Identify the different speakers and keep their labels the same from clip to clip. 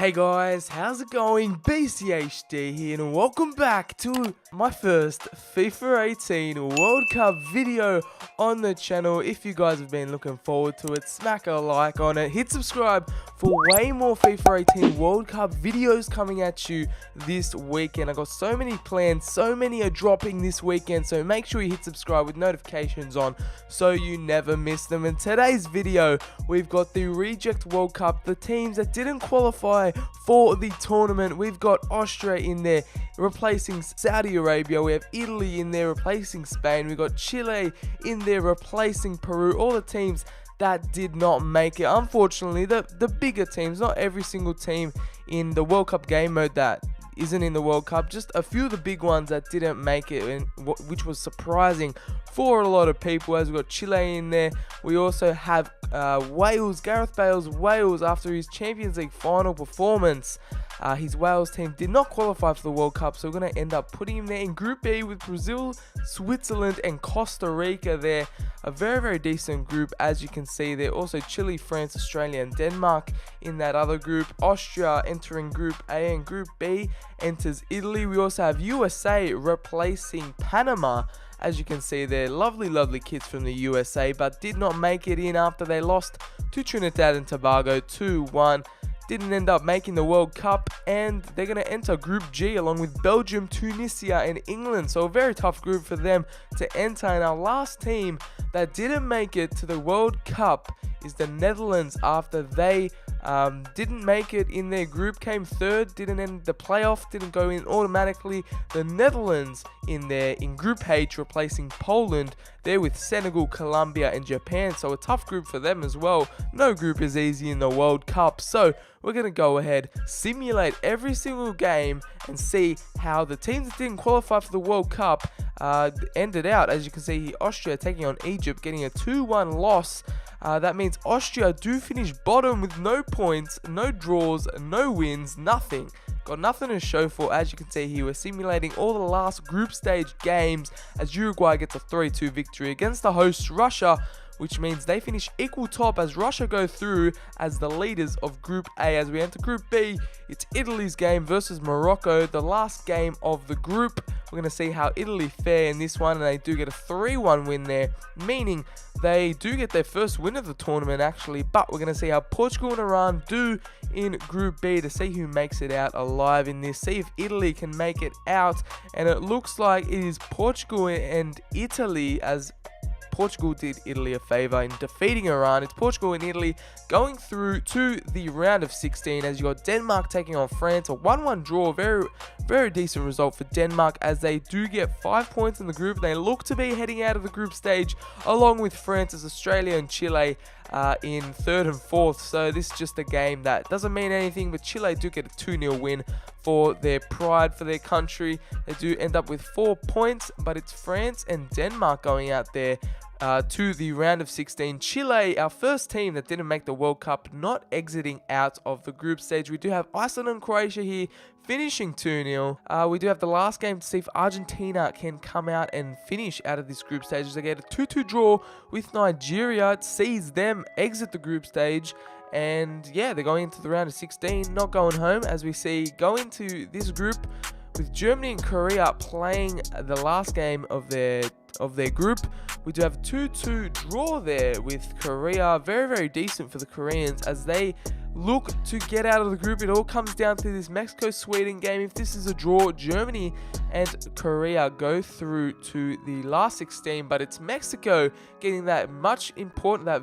Speaker 1: Hey guys, how's it going? BCHD here and welcome back to my first FIFA 18 World Cup video on the channel. If you guys have been looking forward to it, smack a like on it, hit subscribe for way more FIFA 18 World Cup videos coming at you this weekend. I got so many plans, so many are dropping this weekend, so make sure you hit subscribe with notifications on so you never miss them. In today's video, we've got the Reject World Cup, the teams that didn't qualify for the tournament. We've got Austria in there replacing Saudi Arabia. We have Italy in there replacing Spain. We've got Chile in there replacing Peru. All the teams that did not make it. Unfortunately, the bigger teams, not every single team in the World Cup game mode that isn't in the World Cup, just a few of the big ones that didn't make it, and which was surprising for a lot of people, as we got Chile in there. We also have Wales, Gareth Bale's Wales, after his Champions League final performance. His Wales team did not qualify for the World Cup, so we're going to end up putting him there in Group B with Brazil, Switzerland and Costa Rica there. A very, very decent group, as you can see there. Also Chile, France, Australia and Denmark in that other group. Austria entering Group A, and Group B enters Italy. We also have USA replacing Panama. As you can see there, lovely kids from the USA, but did not make it in after they lost to Trinidad and Tobago 2-1. Didn't end up making the World Cup, and they're going to enter Group G along with Belgium, Tunisia and England. So a very tough group for them to enter. And our last team that didn't make it to the World Cup is the Netherlands, after they didn't make it in their group, came third, didn't end the playoff, didn't go in automatically. The Netherlands in there in Group H replacing Poland. They're with Senegal, Colombia and Japan, so a tough group for them as well. No group is easy in the World Cup, so we're going to go ahead, simulate every single game and see how the teams that didn't qualify for the World Cup ended out. As you can see here, Austria taking on Egypt, getting a 2-1 loss. That means Austria do finish bottom with no points, no draws, no wins, nothing. Got nothing to show for. As you can see here, we're simulating all the last group stage games as Uruguay gets a 3-2 victory against the hosts Russia, which means they finish equal top as Russia go through as the leaders of Group A. As we enter Group B, it's Italy's game versus Morocco, the last game of the group. We're going to see how Italy fare in this one, and they do get a 3-1 win there, meaning they do get their first win of the tournament actually. But we're going to see how Portugal and Iran do in Group B to see who makes it out alive in this, see if Italy can make it out. And it looks like it is Portugal and Italy, as Portugal did Italy a favour in defeating Iran. It's Portugal and Italy going through to the round of 16, as you got Denmark taking on France. A 1-1 draw, very decent result for Denmark, as they do get 5 points in the group. They look to be heading out of the group stage along with France, as Australia and Chile in third and fourth. So this is just a game that doesn't mean anything, but Chile do get a 2-0 win for their pride, for their country. They do end up with 4 points, but it's France and Denmark going out there to the round of 16. Chile, our first team that didn't make the World Cup, not exiting out of the group stage. We do have Iceland and Croatia here finishing 2-0. We do have the last game to see if Argentina can come out and finish out of this group stage, as they get a 2-2 draw with Nigeria. It sees them exit the group stage. And yeah, they're going into the round of 16, not going home, as we see going to this group with Germany and Korea playing the last game of their group. We do have a 2-2 draw there with Korea. Very decent for the Koreans as they look to get out of the group. It all comes down to this Mexico-Sweden game. If this is a draw, Germany and Korea go through to the last 16, but it's Mexico getting that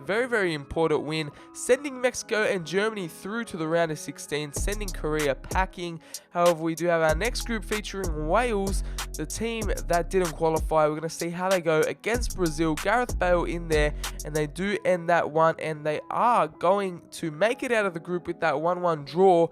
Speaker 1: very important win, sending Mexico and Germany through to the round of 16, sending Korea packing. However, we do have our next group featuring Wales, the team that didn't qualify. We're going to see how they go against Brazil. Gareth Bale in there, and they do end that one, and they are going to make it out of the group with that 1-1 draw.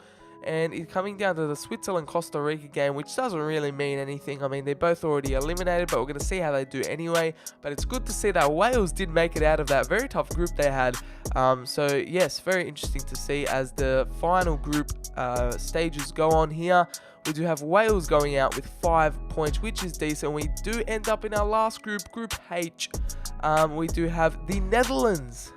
Speaker 1: And it's coming down to the Switzerland-Costa Rica game, which doesn't really mean anything. I mean, they're both already eliminated, but we're going to see how they do anyway. But it's good to see that Wales did make it out of that very tough group they had. So, yes, very interesting to see as the final group stages go on here. We do have Wales going out with 5 points, which is decent. We do end up in our last group, Group H. We do have the Netherlands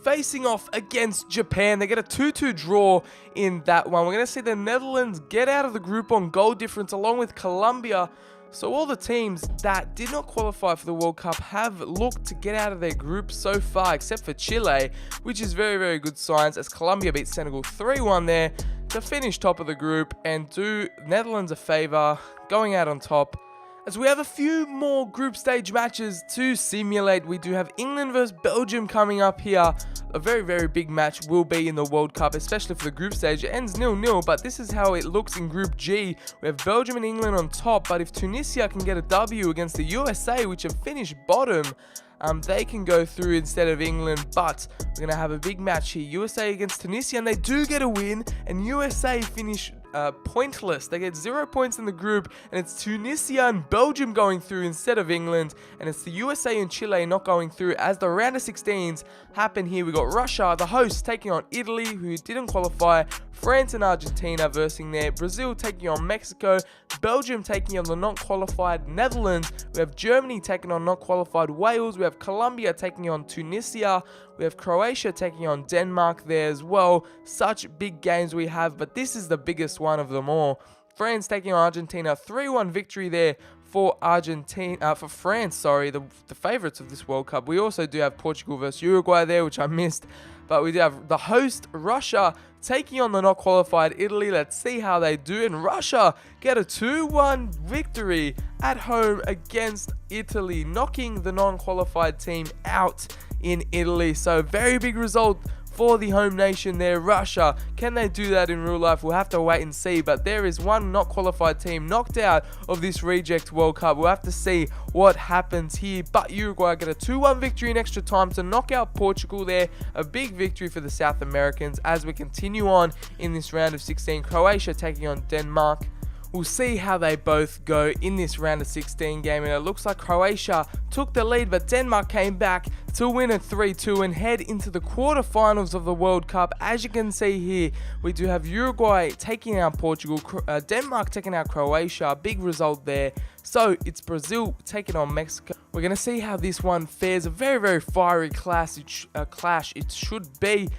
Speaker 1: facing off against Japan. They get a 2-2 draw in that one. We're going to see the Netherlands get out of the group on goal difference along with Colombia. So all the teams that did not qualify for the World Cup have looked to get out of their group so far, except for Chile, which is very, very good signs as Colombia beat Senegal 3-1 there to finish top of the group and do Netherlands a favour, going out on top. As we have a few more group stage matches to simulate, we do have England versus Belgium coming up here. A very, very big match will be in the World Cup, especially for the group stage. It ends 0-0, but this is how it looks in Group G. We have Belgium and England on top, but if Tunisia can get a W against the USA, which have finished bottom, they can go through instead of England. But we're going to have a big match here. USA against Tunisia, and they do get a win, and USA finish pointless. They get 0 points in the group, and it's Tunisia and Belgium going through instead of England, and it's the USA and Chile not going through as the round of 16s happen here. We got Russia, the hosts, taking on Italy, who didn't qualify, France and Argentina versing there, Brazil taking on Mexico, Belgium taking on the not qualified Netherlands, we have Germany taking on not qualified Wales, we have Colombia taking on Tunisia, we have Croatia taking on Denmark there as well. Such big games we have, but this is the biggest one of them all. France taking on Argentina, 3-1 victory there for France, the favourites of this World Cup. We also do have Portugal versus Uruguay there, which I missed, but we do have the host, Russia, taking on the not qualified Italy. Let's see how they do, and Russia get a 2-1 victory at home against Italy, knocking the non-qualified team out in Italy. So very big result for the home nation there, Russia. Can they do that in real life? We'll have to wait and see, but there is one not qualified team knocked out of this reject World Cup. We'll have to see what happens here, but Uruguay get a 2-1 victory in extra time to knock out Portugal there. A big victory for the South Americans as we continue on in this round of 16. Croatia taking on Denmark. We'll see how they both go in this round of 16 game, and it looks like Croatia took the lead, but Denmark came back to win at 3-2 and head into the quarterfinals of the World Cup. As you can see here, we do have Uruguay taking out Portugal, Denmark taking out Croatia, big result there. So it's Brazil taking on Mexico. We're going to see how this one fares. A very, very fiery clash it should be,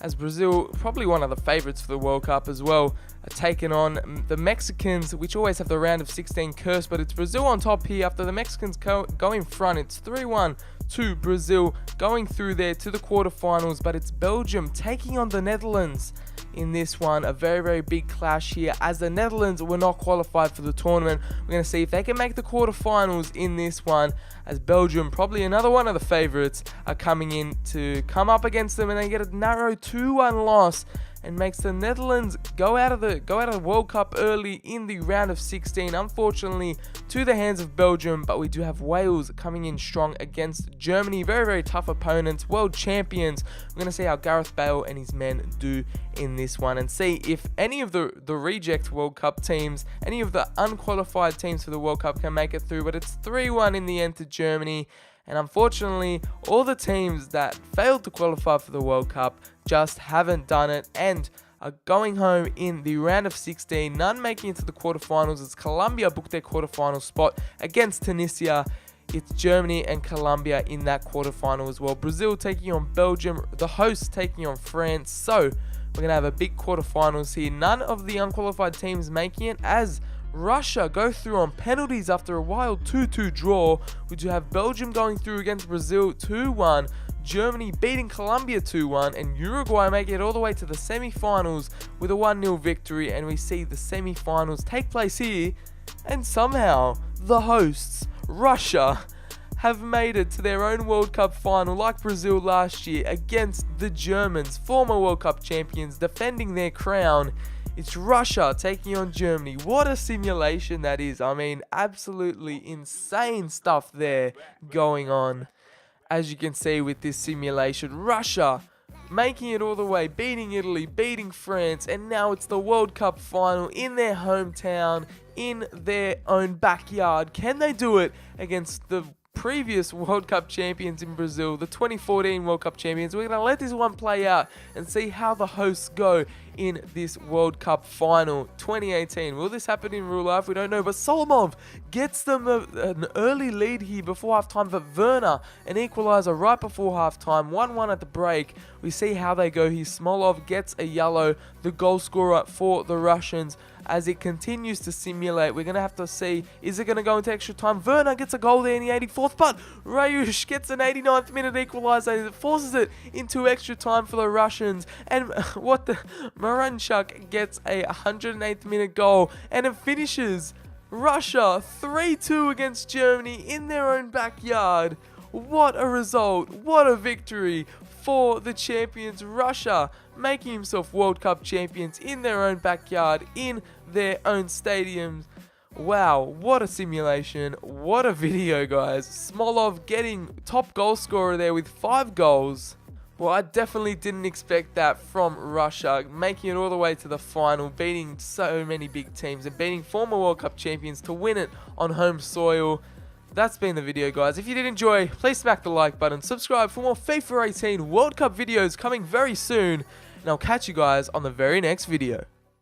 Speaker 1: as Brazil, probably one of the favourites for the World Cup as well, are taking on the Mexicans, which always have the round of 16 curse, but it's Brazil on top here after the Mexicans go in front. It's 3-1 to Brazil, going through there to the quarterfinals, but it's Belgium taking on the Netherlands in this one. A very, very big clash here as the Netherlands were not qualified for the tournament. We're going to see if they can make the quarterfinals in this one, as Belgium, probably another one of the favourites, are coming in to come up against them, and they get a narrow 2-1 loss and makes the Netherlands go out of the World Cup early in the round of 16, unfortunately to the hands of Belgium. But we do have Wales coming in strong against Germany. Very, very tough opponents, world champions. We're going to see how Gareth Bale and his men do in this one, and see if any of the reject World Cup teams, any of the unqualified teams for the World Cup can make it through. But it's 3-1 in the end to Germany. And unfortunately, all the teams that failed to qualify for the World Cup just haven't done it and are going home in the round of 16. None making it to the quarterfinals as Colombia booked their quarterfinal spot against Tunisia. It's Germany and Colombia in that quarterfinal as well. Brazil taking on Belgium, the hosts taking on France. So we're going to have a big quarterfinals here. None of the unqualified teams making it, as Russia go through on penalties after a wild 2-2 draw. We do have Belgium going through against Brazil 2-1, Germany beating Colombia 2-1, and Uruguay making it all the way to the semi-finals with a 1-0 victory. And we see the semi-finals take place here, and somehow the hosts, Russia, have made it to their own World Cup final like Brazil last year against the Germans, former World Cup champions, defending their crown. It's Russia taking on Germany. What a simulation that is. I mean, absolutely insane stuff there going on. As you can see with this simulation, Russia making it all the way, beating Italy, beating France, and now it's the World Cup final in their hometown, in their own backyard. Can they do it against the previous World Cup champions in Brazil, the 2014 World Cup champions? We're going to let this one play out and see how the hosts go in this World Cup final 2018. Will this happen in real life? We don't know, but Solomov gets them an early lead here before halftime, but Werner an equalizer right before halftime, 1-1 at the break. We see how they go here. Smolov gets a yellow, the goal scorer for the Russians. As it continues to simulate, we're going to have to see, is it going to go into extra time? Werner gets a goal there in the 84th, but Rayush gets an 89th minute equalizer that forces it into extra time for the Russians. And Maranchuk gets a 108th minute goal, and it finishes Russia 3-2 against Germany in their own backyard. What a result, what a victory for the champions. Russia making himself World Cup champions in their own backyard, in their own stadiums. Wow, what a simulation, what a video, guys. Smolov getting top goal scorer there with 5 goals. Well, I definitely didn't expect that from Russia, making it all the way to the final, beating so many big teams and beating former World Cup champions to win it on home soil. That's been the video, guys. If you did enjoy, please smack the like button, subscribe for more FIFA 18 World Cup videos coming very soon, and I'll catch you guys on the very next video.